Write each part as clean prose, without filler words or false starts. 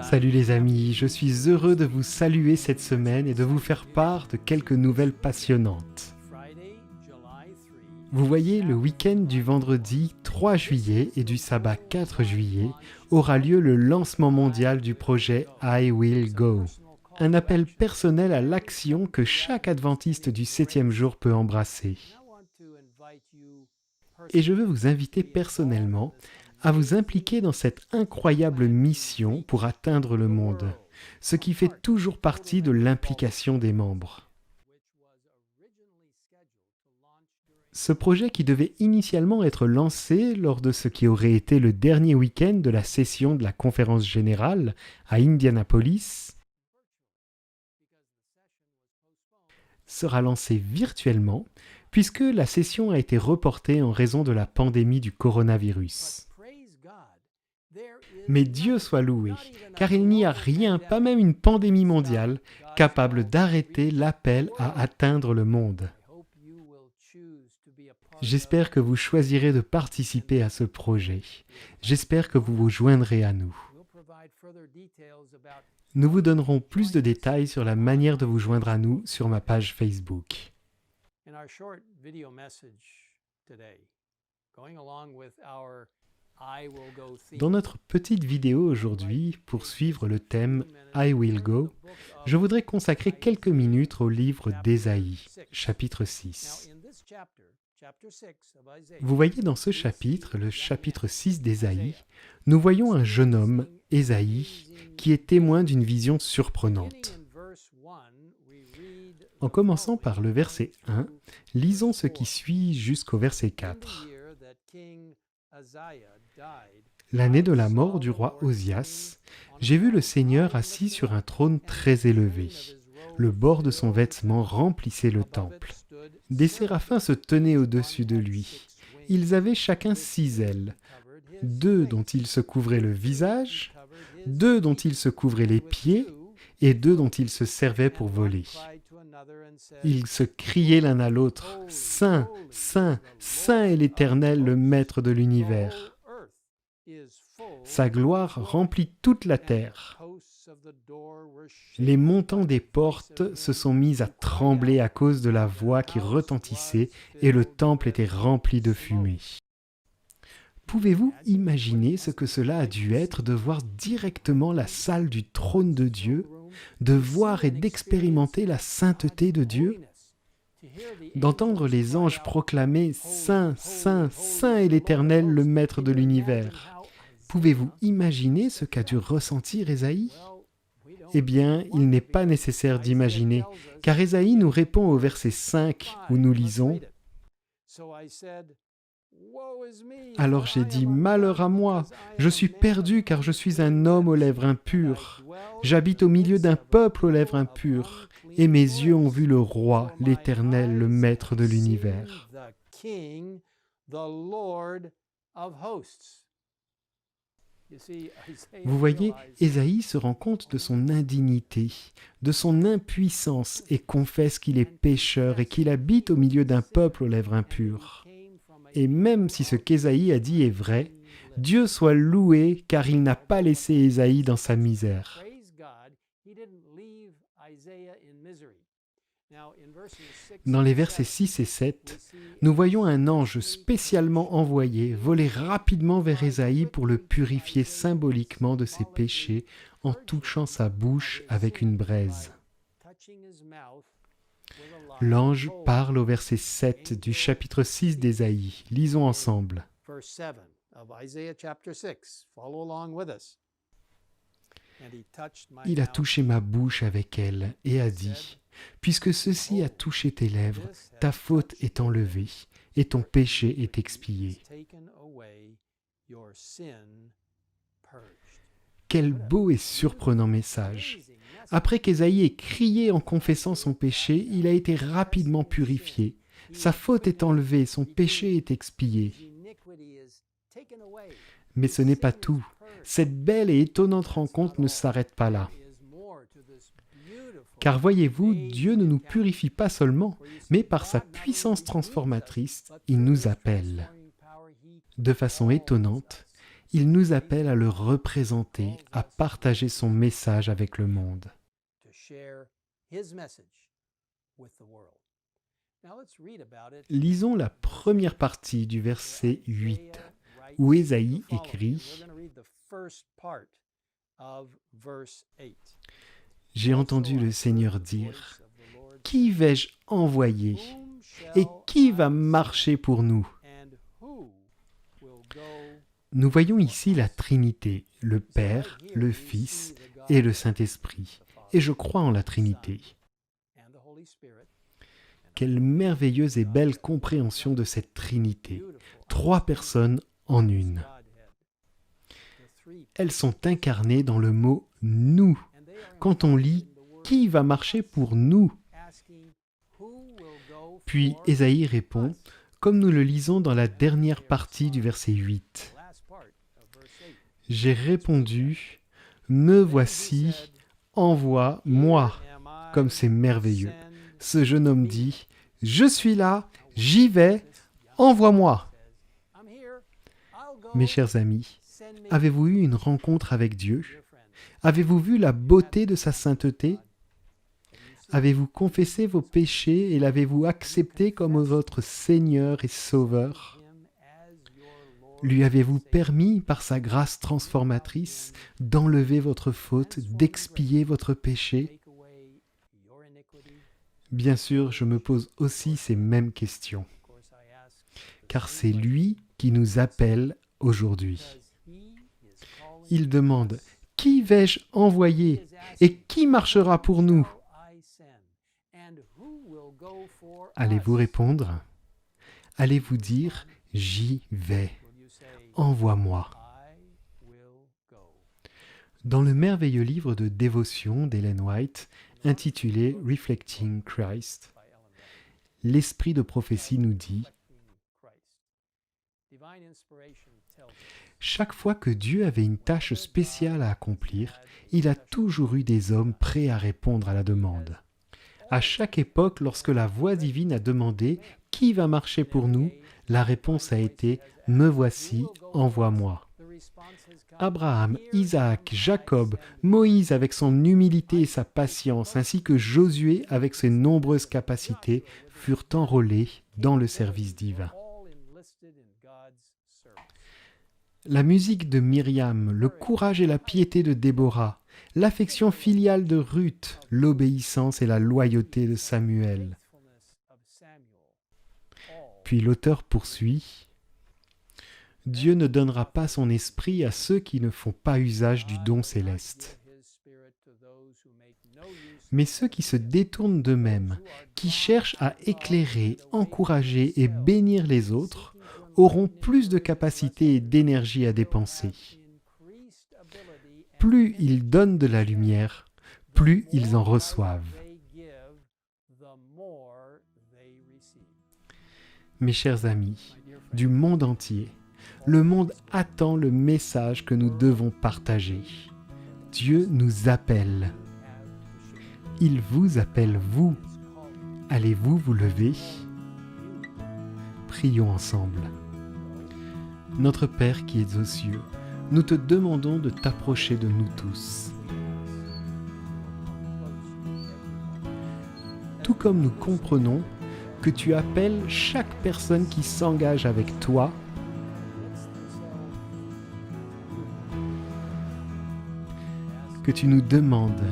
Salut les amis, je suis heureux de vous saluer cette semaine et de vous faire part de quelques nouvelles passionnantes. Vous voyez, le week-end du vendredi 3 juillet et du sabbat 4 juillet aura lieu le lancement mondial du projet I Will Go, un appel personnel à l'action que chaque adventiste du 7e jour peut embrasser. Et je veux vous inviter personnellement à vous impliquer dans cette incroyable mission pour atteindre le monde, ce qui fait toujours partie de l'implication des membres. Ce projet qui devait initialement être lancé lors de ce qui aurait été le dernier week-end de la session de la conférence générale à Indianapolis sera lancé virtuellement puisque la session a été reportée en raison de la pandémie du coronavirus. Mais Dieu soit loué, car il n'y a rien, pas même une pandémie mondiale, capable d'arrêter l'appel à atteindre le monde. J'espère que vous choisirez de participer à ce projet. J'espère que vous vous joindrez à nous. Nous vous donnerons plus de détails sur la manière de vous joindre à nous sur ma page Facebook. Dans notre petite vidéo aujourd'hui, pour suivre le thème I Will Go, je voudrais consacrer quelques minutes au livre d'Ésaïe, chapitre 6. Vous voyez dans ce chapitre, le chapitre 6 d'Ésaïe, nous voyons un jeune homme, Ésaïe, qui est témoin d'une vision surprenante. En commençant par le verset 1, lisons ce qui suit jusqu'au verset 4. L'année de la mort du roi Osias, j'ai vu le Seigneur assis sur un trône très élevé. Le bord de son vêtement remplissait le temple. Des séraphins se tenaient au-dessus de lui. Ils avaient chacun 6 ailes, 2 dont ils se couvraient le visage, 2 dont ils se couvraient les pieds, et 2 dont ils se servaient pour voler. Ils se criaient l'un à l'autre, « Saint, Saint, Saint est l'Éternel, le Maître de l'univers. Sa gloire remplit toute la terre. » Les montants des portes se sont mis à trembler à cause de la voix qui retentissait et le temple était rempli de fumée. Pouvez-vous imaginer ce que cela a dû être de voir directement la salle du trône de Dieu, de voir et d'expérimenter la sainteté de Dieu, d'entendre les anges proclamer « Saint, Saint, Saint est l'Éternel, le Maître de l'univers ». Pouvez-vous imaginer ce qu'a dû ressentir Ésaïe ? Eh bien, il n'est pas nécessaire d'imaginer, car Ésaïe nous répond au verset 5 où nous lisons « Alors j'ai dit, malheur à moi, je suis perdu car je suis un homme aux lèvres impures. J'habite au milieu d'un peuple aux lèvres impures, et mes yeux ont vu le roi, l'Éternel, le Maître de l'univers. » Vous voyez, Ésaïe se rend compte de son indignité, de son impuissance et confesse qu'il est pécheur et qu'il habite au milieu d'un peuple aux lèvres impures. Et même si ce qu'Ésaïe a dit est vrai, Dieu soit loué car il n'a pas laissé Ésaïe dans sa misère. Dans les versets 6 et 7, nous voyons un ange spécialement envoyé voler rapidement vers Ésaïe pour le purifier symboliquement de ses péchés en touchant sa bouche avec une braise. L'ange parle au verset 7 du chapitre 6 d'Ésaïe. Lisons ensemble. Il a touché ma bouche avec elle et a dit « Puisque ceci a touché tes lèvres, ta faute est enlevée et ton péché est expié. » Quel beau et surprenant message! Après qu'Ésaïe ait crié en confessant son péché, il a été rapidement purifié. Sa faute est enlevée, son péché est expié. Mais ce n'est pas tout. Cette belle et étonnante rencontre ne s'arrête pas là. Car voyez-vous, Dieu ne nous purifie pas seulement, mais par sa puissance transformatrice, il nous appelle. De façon étonnante, Il nous appelle à le représenter, à partager son message avec le monde. Lisons la première partie du verset 8, où Ésaïe écrit « J'ai entendu le Seigneur dire, « Qui vais-je envoyer et qui va marcher pour nous ?» Nous voyons ici la Trinité, le Père, le Fils et le Saint-Esprit. Et je crois en la Trinité. Quelle merveilleuse et belle compréhension de cette Trinité. 3 personnes en une. Elles sont incarnées dans le mot « nous ». Quand on lit « Qui va marcher pour nous ?» Puis Ésaïe répond, comme nous le lisons dans la dernière partie du verset 8. « J'ai répondu, me voici, envoie-moi. » Comme c'est merveilleux. Ce jeune homme dit, « Je suis là, j'y vais, envoie-moi. » Mes chers amis, avez-vous eu une rencontre avec Dieu? Avez-vous vu la beauté de sa sainteté? Avez-vous confessé vos péchés et l'avez-vous accepté comme votre Seigneur et Sauveur? Lui avez-vous permis, par sa grâce transformatrice, d'enlever votre faute, d'expier votre péché? Bien sûr, je me pose aussi ces mêmes questions, car c'est lui qui nous appelle aujourd'hui. Il demande « Qui vais-je envoyer et qui marchera pour nous ?» Allez-vous répondre? Allez-vous dire « J'y vais, envoie-moi » ? Dans le merveilleux livre de dévotion d'Ellen White, intitulé « Reflecting Christ », l'esprit de prophétie nous dit « Chaque fois que Dieu avait une tâche spéciale à accomplir, il a toujours eu des hommes prêts à répondre à la demande. À chaque époque, lorsque la voix divine a demandé « Qui va marcher pour nous ?», la réponse a été « Me voici, envoie-moi ». Abraham, Isaac, Jacob, Moïse avec son humilité et sa patience, ainsi que Josué avec ses nombreuses capacités, furent enrôlés dans le service divin. La musique de Myriam, le courage et la piété de Déborah, l'affection filiale de Ruth, l'obéissance et la loyauté de Samuel. Puis l'auteur poursuit. Dieu ne donnera pas son esprit à ceux qui ne font pas usage du don céleste. Mais ceux qui se détournent d'eux-mêmes, qui cherchent à éclairer, encourager et bénir les autres, auront plus de capacité et d'énergie à dépenser. Plus ils donnent de la lumière, plus ils en reçoivent. Mes chers amis, du monde entier, le monde attend le message que nous devons partager. Dieu nous appelle. Il vous appelle, vous. Allez-vous vous lever? Prions ensemble. Notre Père qui es aux cieux, nous te demandons de t'approcher de nous tous. Tout comme nous comprenons que tu appelles chaque personne qui s'engage avec toi, que tu nous demandes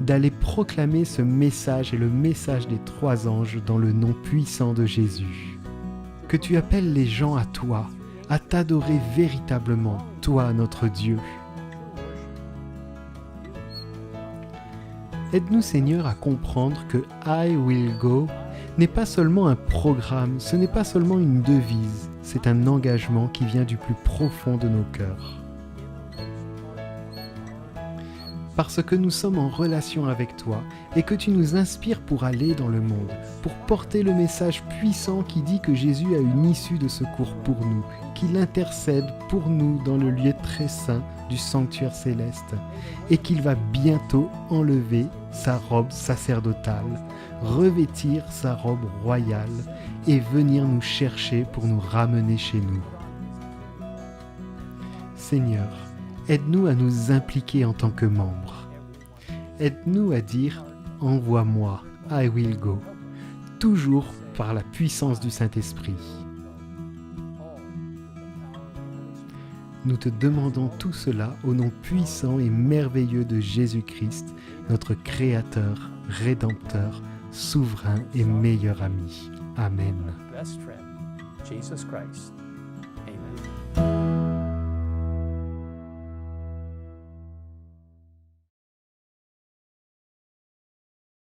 d'aller proclamer ce message et le message des 3 anges dans le nom puissant de Jésus. Que tu appelles les gens à toi, à t'adorer véritablement, toi notre Dieu. Aide-nous Seigneur à comprendre que I will go n'est pas seulement un programme, ce n'est pas seulement une devise, c'est un engagement qui vient du plus profond de nos cœurs. Parce que nous sommes en relation avec toi et que tu nous inspires pour aller dans le monde, pour porter le message puissant qui dit que Jésus a une issue de secours pour nous, qu'il intercède pour nous dans le lieu très saint du sanctuaire céleste et qu'il va bientôt enlever sa robe sacerdotale, revêtir sa robe royale et venir nous chercher pour nous ramener chez nous. Seigneur, aide-nous à nous impliquer en tant que membres. Aide-nous à dire « Envoie-moi, I will go », toujours par la puissance du Saint-Esprit. Nous te demandons tout cela au nom puissant et merveilleux de Jésus-Christ, notre Créateur, Rédempteur, souverain et meilleur ami. Amen. Best friend, Jesus Christ.